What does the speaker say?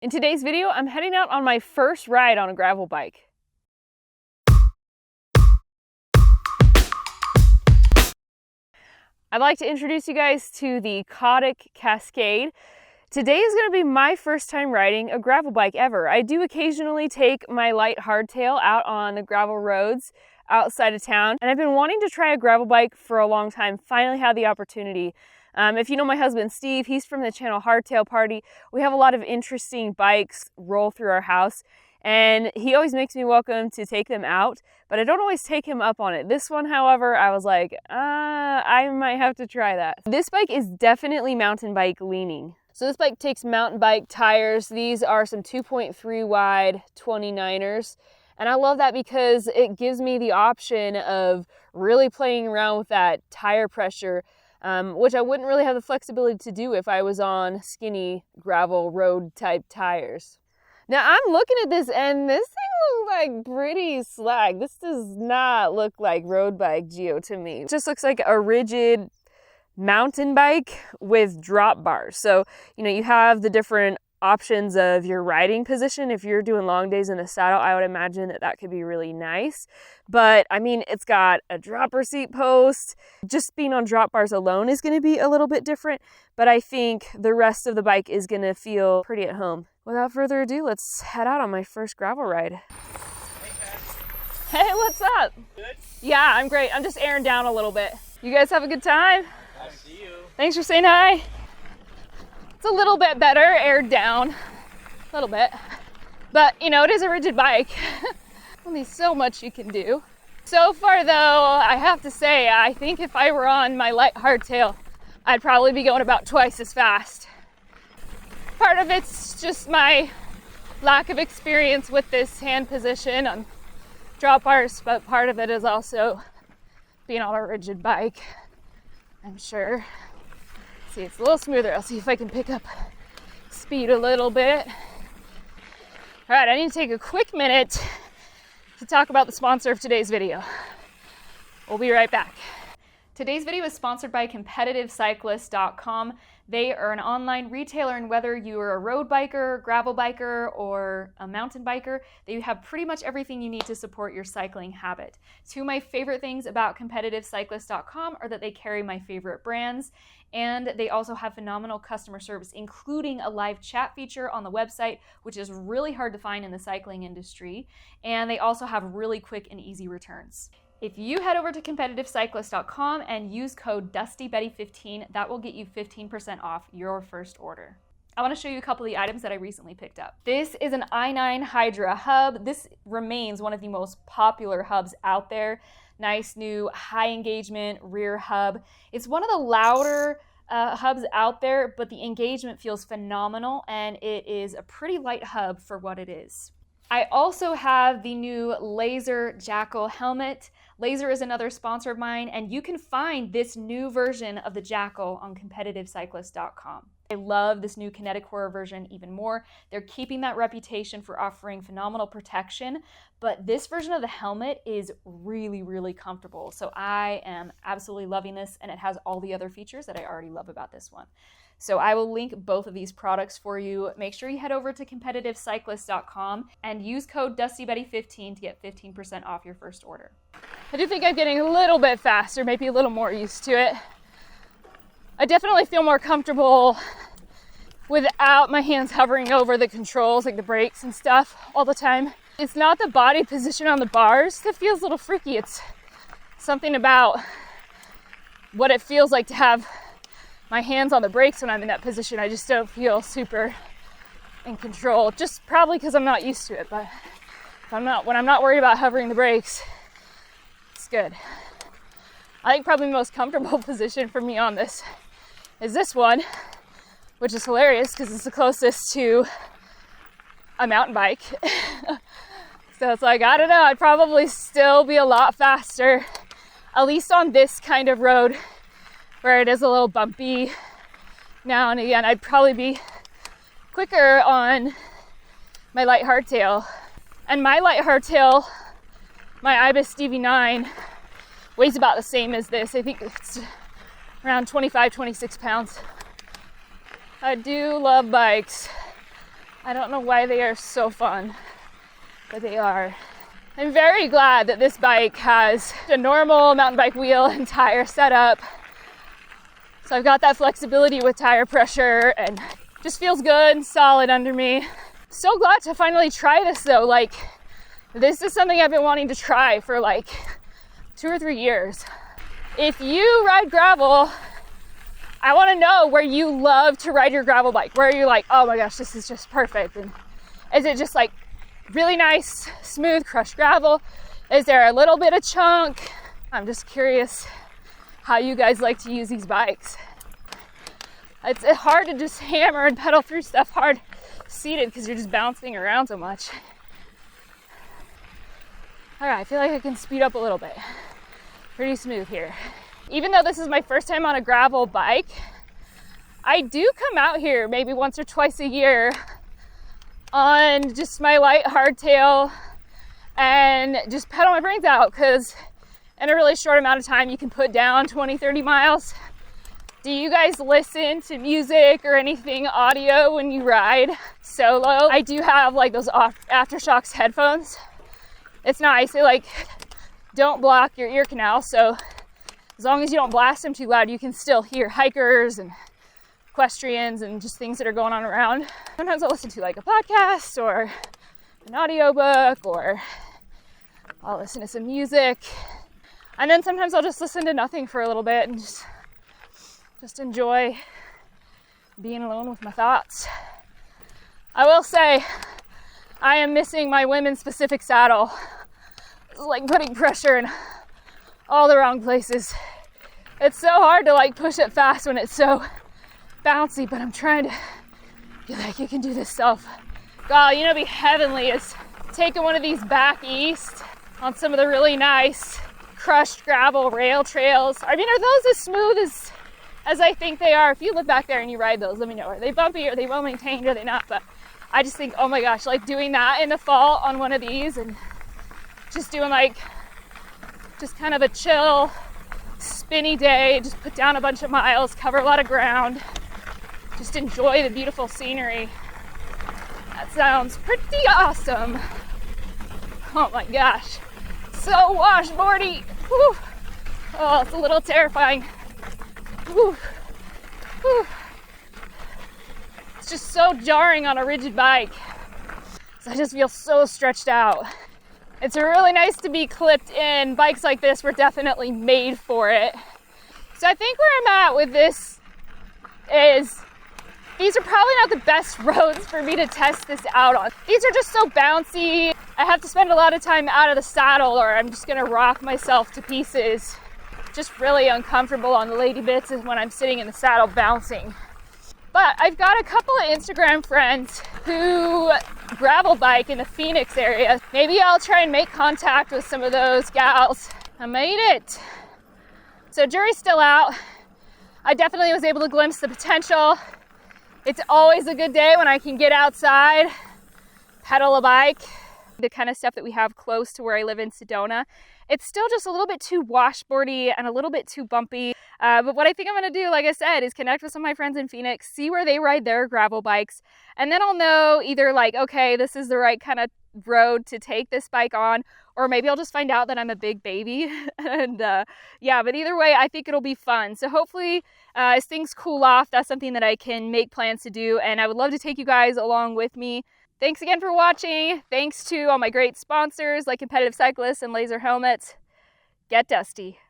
In today's video, I'm heading out on my first ride on a gravel bike. I'd like to introduce you guys to the Competitive Cascade. Today is going to be my first time riding a gravel bike ever. I do occasionally take my light hardtail out on the gravel roads outside of town, and I've been wanting to try a gravel bike for a long time. Finally had the opportunity. If you know my husband Steve, he's from the channel Hardtail Party. We have a lot of interesting bikes roll through our house, and he always makes me welcome to take them out, but I don't always take him up on it. This one, however, I was like, I might have to try that. This bike is definitely mountain bike leaning. So this bike takes mountain bike tires. These are some 2.3 wide 29ers. And I love that because it gives me the option of really playing around with that tire pressure, which I wouldn't really have the flexibility to do if I was on skinny gravel road type tires. Now I'm looking at this and this thing looks like pretty slag. This does not look like road bike geo to me. It just looks like a rigid mountain bike with drop bars. So, you have the different options of your riding position. If you're doing long days in the saddle, I would imagine that could be really nice. But I mean, it's got a dropper seat post. Just being on drop bars alone is going to be a little bit different, but I think the rest of the bike is going to feel pretty at home. Without further ado, let's head out on my first gravel ride. Hey, what's up? Good? Yeah, I'm great. I'm just airing down a little bit. You guys have a good time? I see you. Thanks for saying hi. It's a little bit better aired down, a little bit, but it is a rigid bike. Only so much you can do. So far though, I have to say, I think if I were on my light hardtail, I'd probably be going about twice as fast. Part of it's just my lack of experience with this hand position on drop bars, but part of it is also being on a rigid bike, I'm sure. See, it's a little smoother. I'll see if I can pick up speed a little bit. All right, I need to take a quick minute to talk about the sponsor of today's video. We'll be right back. Today's video is sponsored by CompetitiveCyclist.com. They are an online retailer, and whether you're a road biker, gravel biker, or a mountain biker, they have pretty much everything you need to support your cycling habit. Two of my favorite things about CompetitiveCyclist.com are that they carry my favorite brands, and they also have phenomenal customer service, including a live chat feature on the website, which is really hard to find in the cycling industry. And they also have really quick and easy returns. If you head over to CompetitiveCyclist.com and use code DustyBetty15, that will get you 15% off your first order. I want to show you a couple of the items that I recently picked up. This is an i9 Hydra hub. This remains one of the most popular hubs out there. Nice new high engagement rear hub. It's one of the louder hubs out there, but the engagement feels phenomenal, and it is a pretty light hub for what it is. I also have the new Laser Jackal helmet. Laser is another sponsor of mine, and you can find this new version of the Jackal on CompetitiveCyclist.com. I love this new Kinetic Horror version even more. They're keeping that reputation for offering phenomenal protection, but this version of the helmet is really, really comfortable. So I am absolutely loving this, and it has all the other features that I already love about this one. So I will link both of these products for you. Make sure you head over to CompetitiveCyclist.com and use code DustyBetty15 to get 15% off your first order. I do think I'm getting a little bit faster, maybe a little more used to it. I definitely feel more comfortable without my hands hovering over the controls, like the brakes and stuff, all the time. It's not the body position on the bars that feels a little freaky. It's something about what it feels like to have my hands on the brakes when I'm in that position. I just don't feel super in control, just probably because I'm not used to it. But when I'm not worried about hovering the brakes, it's good. I think probably the most comfortable position for me on this is this one, which is hilarious because it's the closest to a mountain bike. So it's like, I don't know, I'd probably still be a lot faster, at least on this kind of road where it is a little bumpy now and again. I'd probably be quicker on my light hardtail. And my light hardtail, my Ibis DV9, weighs about the same as this. I think it's around 25, 26 pounds. I do love bikes. I don't know why they are so fun, but they are. I'm very glad that this bike has a normal mountain bike wheel and tire setup. So I've got that flexibility with tire pressure and just feels good and solid under me. So glad to finally try this though. Like, this is something I've been wanting to try for like 2 or 3 years. If you ride gravel, I want to know where you love to ride your gravel bike. Where you're like, oh my gosh, this is just perfect. And is it just like really nice, smooth, crushed gravel? Is there a little bit of chunk? I'm just curious how you guys like to use these bikes. It's hard to just hammer and pedal through stuff hard seated because you're just bouncing around so much. All right, I feel like I can speed up a little bit. Pretty smooth here. Even though this is my first time on a gravel bike, I do come out here maybe once or twice a year on just my light hardtail and just pedal my brains out, because in a really short amount of time you can put down 20-30 miles. Do you guys listen to music or anything audio when you ride solo? I do have like those Aftershocks headphones. It's nice. They like don't block your ear canal, so as long as you don't blast them too loud, you can still hear hikers and equestrians and just things that are going on around. Sometimes I'll listen to like a podcast or an audiobook, or I'll listen to some music. And then sometimes I'll just listen to nothing for a little bit and just enjoy being alone with my thoughts. I will say, I am missing my women's specific saddle. It's like putting pressure in all the wrong places. It's so hard to like push it fast when it's so bouncy, but I'm trying to be like, you can do this self. God, you know, be heavenly is taking one of these back east on some of the really nice crushed gravel rail trails. I mean, are those as smooth as I think they are? If you live back there and you ride those, let me know. Are they bumpy? Are they well maintained? Are they not? But I just think, oh my gosh, like doing that in the fall on one of these and just doing like just kind of a chill, spinny day, just put down a bunch of miles, cover a lot of ground, just enjoy the beautiful scenery. That sounds pretty awesome. Oh my gosh, so washboardy. Whew. Oh, it's a little terrifying. Whew. Whew. It's just so jarring on a rigid bike. So I just feel so stretched out. It's really nice to be clipped in. Bikes like this were definitely made for it. So I think where I'm at with this is these are probably not the best roads for me to test this out on. These are just so bouncy. I have to spend a lot of time out of the saddle or I'm just gonna rock myself to pieces. Just really uncomfortable on the lady bits when I'm sitting in the saddle bouncing. But I've got a couple of Instagram friends who gravel bike in the Phoenix area. Maybe I'll try and make contact with some of those gals. I made it. So jury's still out. I definitely was able to glimpse the potential. It's always a good day when I can get outside, pedal a bike. The kind of stuff that we have close to where I live in Sedona. It's still just a little bit too washboardy and a little bit too bumpy. But what I think I'm going to do, like I said, is connect with some of my friends in Phoenix, see where they ride their gravel bikes, and then I'll know either like, okay, this is the right kind of road to take this bike on, or maybe I'll just find out that I'm a big baby. And yeah, but either way, I think it'll be fun. So hopefully as things cool off, that's something that I can make plans to do, and I would love to take you guys along with me. Thanks again for watching. Thanks to all my great sponsors like Competitive Cyclist and Laser Helmets. Get dusty.